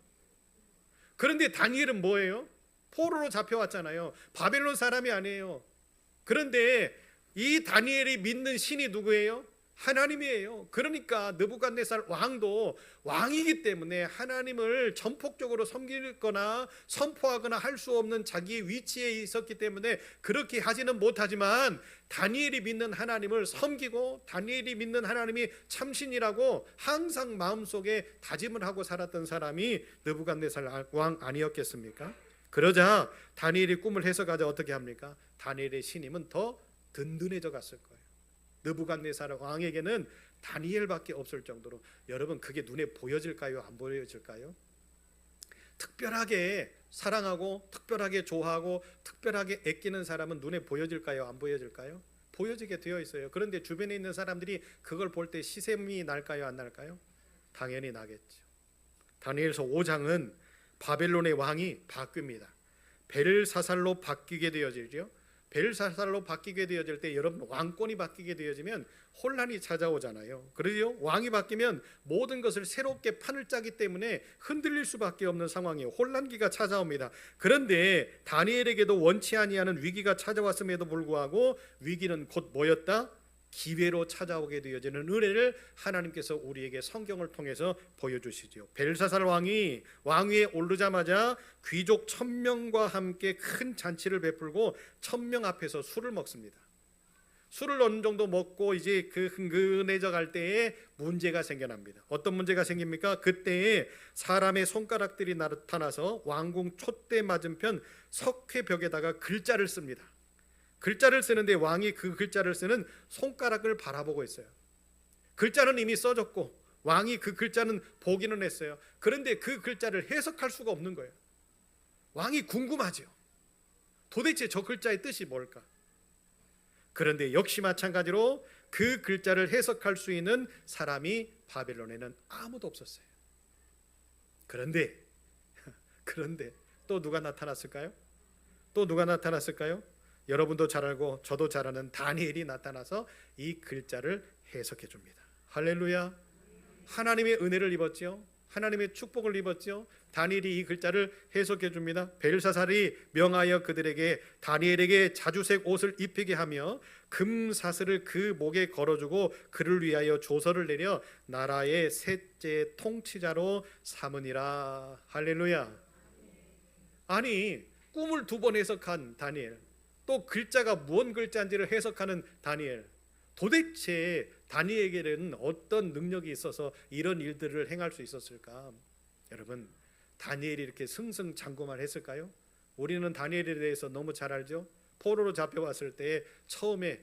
그런데 다니엘은 뭐예요? 포로로 잡혀왔잖아요. 바벨론 사람이 아니에요. 그런데 이 다니엘이 믿는 신이 누구예요? 하나님이에요. 그러니까 느부갓네살 왕도 왕이기 때문에 하나님을 전폭적으로 섬기거나 선포하거나 할 수 없는 자기의 위치에 있었기 때문에 그렇게 하지는 못하지만, 다니엘이 믿는 하나님을 섬기고 다니엘이 믿는 하나님이 참신이라고 항상 마음속에 다짐을 하고 살았던 사람이 느부갓네살 왕 아니었겠습니까? 그러자 다니엘이 꿈을 해석하자 어떻게 합니까? 다니엘의 신임은 더 든든해져 갔을 거예요. 느부갓네살 왕에게는 다니엘밖에 없을 정도로. 여러분, 그게 눈에 보여질까요? 안 보여질까요? 특별하게 사랑하고 특별하게 좋아하고 특별하게 아끼는 사람은 눈에 보여질까요? 안 보여질까요? 보여지게 되어 있어요. 그런데 주변에 있는 사람들이 그걸 볼 때 시샘이 날까요? 안 날까요? 당연히 나겠죠. 다니엘서 5장은 바벨론의 왕이 바뀝니다. 벨사살로 바뀌게 되어지죠. 벨사살로 바뀌게 되어질 때 여러분, 왕권이 바뀌게 되어지면 혼란이 찾아오잖아요. 그래요? 왕이 바뀌면 모든 것을 새롭게 판을 짜기 때문에 흔들릴 수밖에 없는 상황이에요. 혼란기가 찾아옵니다. 그런데 다니엘에게도 원치 아니하는 위기가 찾아왔음에도 불구하고 위기는 곧 뭐였다? 기회로 찾아오게 되어지는 은혜를 하나님께서 우리에게 성경을 통해서 보여주시죠. 벨사살 왕이 왕위에 오르자마자 귀족 1000명과 함께 큰 잔치를 베풀고 1000명 앞에서 술을 먹습니다. 술을 어느 정도 먹고 이제 그 흥건해져 갈 때에 문제가 생겨납니다. 어떤 문제가 생깁니까? 그때에 사람의 손가락들이 나타나서 왕궁 촛대 맞은편 석회벽에다가 글자를 씁니다. 글자를 쓰는데 왕이 그 글자를 쓰는 손가락을 바라보고 있어요. 글자는 이미 써졌고 왕이 그 글자는 보기는 했어요. 그런데 그 글자를 해석할 수가 없는 거예요. 왕이 궁금하죠. 도대체 저 글자의 뜻이 뭘까? 그런데 역시 마찬가지로 그 글자를 해석할 수 있는 사람이 바벨론에는 아무도 없었어요. 그런데 또 누가 나타났을까요? 또 누가 나타났을까요? 여러분도 잘 알고 저도 잘 아는 다니엘이 나타나서 이 글자를 해석해 줍니다. 할렐루야. 하나님의 은혜를 입었죠. 하나님의 축복을 입었죠. 다니엘이 이 글자를 해석해 줍니다. 벨사살이 명하여 그들에게 다니엘에게 자주색 옷을 입히게 하며 금사슬을 그 목에 걸어주고 그를 위하여 조서를 내려 나라의 셋째 통치자로 삼으니라. 할렐루야. 아니, 꿈을 2번 해석한 다니엘, 또 글자가 무언 글자인지를 해석하는 다니엘, 도대체 다니엘에게는 어떤 능력이 있어서 이런 일들을 행할 수 있었을까? 여러분, 다니엘이 이렇게 승승장구만 했을까요? 우리는 다니엘에 대해서 너무 잘 알죠. 포로로 잡혀왔을 때 처음에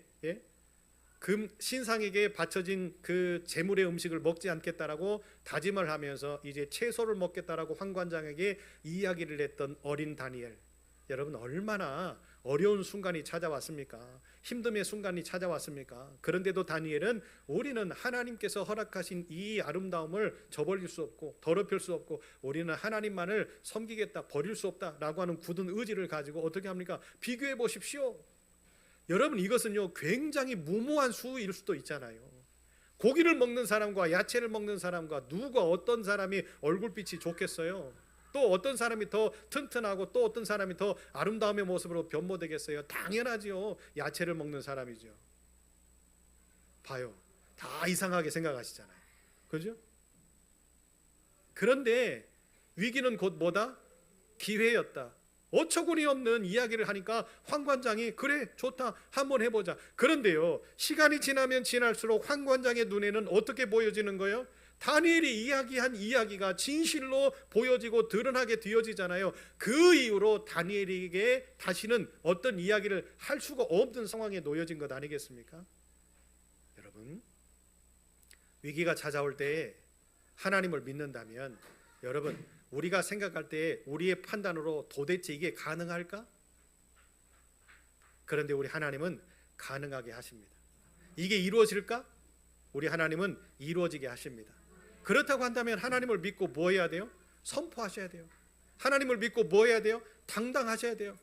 금 신상에게 바쳐진 그 제물의 음식을 먹지 않겠다라고 다짐을 하면서 이제 채소를 먹겠다라고 환관장에게 이야기를 했던 어린 다니엘. 여러분, 얼마나 어려운 순간이 찾아왔습니까? 힘듦의 순간이 찾아왔습니까? 그런데도 다니엘은 우리는 하나님께서 허락하신 이 아름다움을 저버릴 수 없고 더럽힐 수 없고 우리는 하나님만을 섬기겠다, 버릴 수 없다라고 하는 굳은 의지를 가지고 어떻게 합니까? 비교해 보십시오. 여러분, 이것은요 굉장히 무모한 수일 수도 있잖아요. 고기를 먹는 사람과 야채를 먹는 사람과 누가 어떤 사람이 얼굴빛이 좋겠어요? 또 어떤 사람이 더 튼튼하고 또 어떤 사람이 더 아름다움의 모습으로 변모되겠어요? 당연하지요. 야채를 먹는 사람이죠. 봐요, 다 이상하게 생각하시잖아요. 그죠? 그런데 위기는 곧 뭐다? 기회였다. 어처구니 없는 이야기를 하니까 환관장이 그래 좋다 한번 해보자. 그런데요, 시간이 지나면 지날수록 환관장의 눈에는 어떻게 보여지는 거예요? 다니엘이 이야기한 이야기가 진실로 보여지고 드러나게 되어지잖아요. 그 이후로 다니엘에게 다시는 어떤 이야기를 할 수가 없는 상황에 놓여진 것 아니겠습니까? 여러분, 위기가 찾아올 때 하나님을 믿는다면 여러분, 우리가 생각할 때 우리의 판단으로 도대체 이게 가능할까? 그런데 우리 하나님은 가능하게 하십니다. 이게 이루어질까? 우리 하나님은 이루어지게 하십니다. 그렇다고 한다면 하나님을 믿고 뭐 해야 돼요? 선포하셔야 돼요. 하나님을 믿고 뭐 해야 돼요? 당당하셔야 돼요.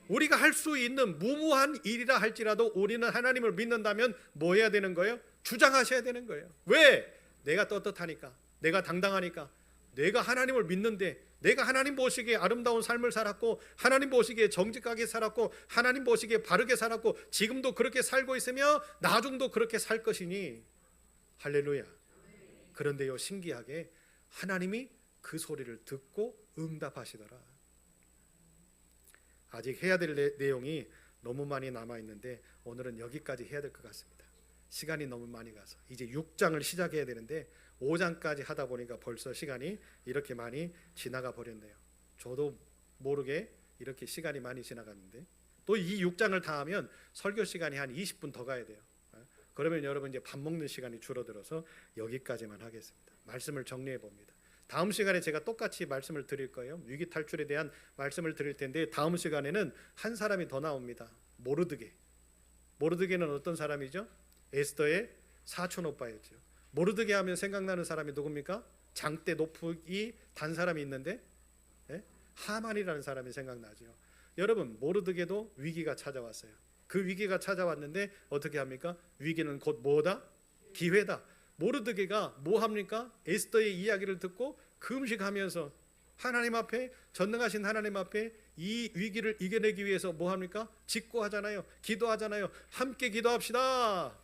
우리가 할 수 있는 무모한 일이라 할지라도 우리는 하나님을 믿는다면 뭐 해야 되는 거예요? 주장하셔야 되는 거예요. 왜? 내가 떳떳하니까, 내가 당당하니까. 내가 하나님을 믿는데, 내가 하나님 보시기에 아름다운 삶을 살았고, 하나님 보시기에 정직하게 살았고, 하나님 보시기에 바르게 살았고, 지금도 그렇게 살고 있으며 나중도 그렇게 살 것이니 할렐루야. 그런데요, 신기하게 하나님이 그 소리를 듣고 응답하시더라. 아직 해야 될 내용이 너무 많이 남아있는데 오늘은 여기까지 해야 될 것 같습니다. 시간이 너무 많이 가서 이제 6장을 시작해야 되는데 5장까지 하다 보니까 벌써 시간이 이렇게 많이 지나가 버렸네요. 저도 모르게 이렇게 시간이 많이 지나갔는데, 또 이 6장을 다 하면 설교 시간이 한 20분 더 가야 돼요. 그러면 여러분 이제 밥 먹는 시간이 줄어들어서 여기까지만 하겠습니다. 말씀을 정리해 봅니다. 다음 시간에 제가 똑같이 말씀을 드릴 거예요. 위기 탈출에 대한 말씀을 드릴 텐데, 다음 시간에는 한 사람이 더 나옵니다. 모르드게. 모르드게는 어떤 사람이죠? 에스더의 사촌 오빠였죠. 모르드게 하면 생각나는 사람이 누굽니까? 장대 높이 단 사람이 있는데, 하만이라는 사람이 생각나죠. 여러분, 모르드게도 위기가 찾아왔어요. 그 위기가 찾아왔는데 어떻게 합니까? 위기는 곧 뭐다? 기회다. 모르드게가 뭐 합니까? 에스더의 이야기를 듣고 금식하면서 하나님 앞에, 전능하신 하나님 앞에 이 위기를 이겨내기 위해서 뭐 합니까? 직고하잖아요. 기도하잖아요. 함께 기도합시다.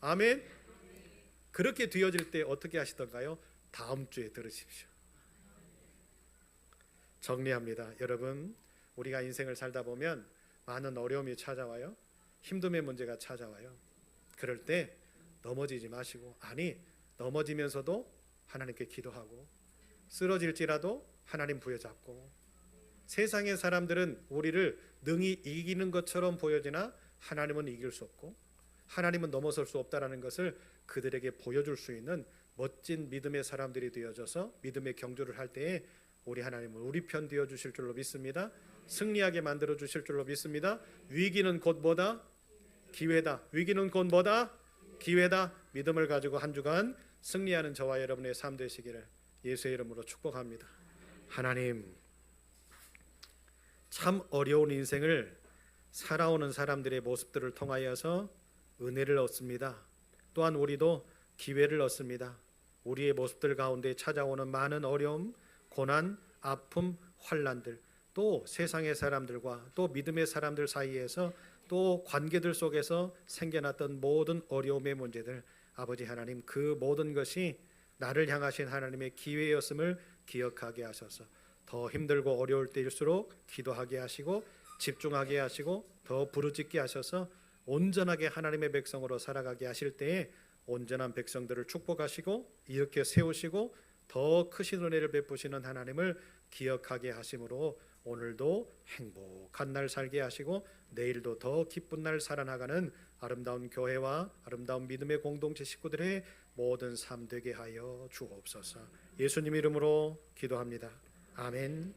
아멘. 그렇게 되어질 때 어떻게 하시던가요? 다음 주에 들으십시오. 정리합니다. 여러분, 우리가 인생을 살다 보면 많은 어려움이 찾아와요. 힘듦의 문제가 찾아와요. 그럴 때 넘어지지 마시고, 아니 넘어지면서도 하나님께 기도하고, 쓰러질지라도 하나님 부여잡고. 세상의 사람들은 우리를 능히 이기는 것처럼 보여지나 하나님은 이길 수 없고 하나님은 넘어설 수 없다라는 것을 그들에게 보여줄 수 있는 멋진 믿음의 사람들이 되어져서 믿음의 경주를 할 때에 우리 하나님은 우리 편 되어 주실 줄로 믿습니다. 승리하게 만들어 주실 줄로 믿습니다. 위기는 곧 뭐다? 기회다. 위기는 곧 뭐다? 기회다. 믿음을 가지고 한 주간 승리하는 저와 여러분의 삶 되시기를 예수의 이름으로 축복합니다. 하나님, 참 어려운 인생을 살아오는 사람들의 모습들을 통하여서 은혜를 얻습니다. 또한 우리도 기회를 얻습니다. 우리의 모습들 가운데 찾아오는 많은 어려움, 고난, 아픔, 환난들, 또 세상의 사람들과 또 믿음의 사람들 사이에서 또 관계들 속에서 생겨났던 모든 어려움의 문제들, 아버지 하나님, 그 모든 것이 나를 향하신 하나님의 기회였음을 기억하게 하셔서 더 힘들고 어려울 때일수록 기도하게 하시고 집중하게 하시고 더 부르짖게 하셔서 온전하게 하나님의 백성으로 살아가게 하실 때에 온전한 백성들을 축복하시고 이렇게 세우시고 더 크신 은혜를 베푸시는 하나님을 기억하게 하심으로 오늘도 행복한 날 살게 하시고 내일도 더 기쁜 날 살아나가는 아름다운 교회와 아름다운 믿음의 공동체 식구들의 모든 삶 되게 하여 주옵소서. 예수님 이름으로 기도합니다. 아멘.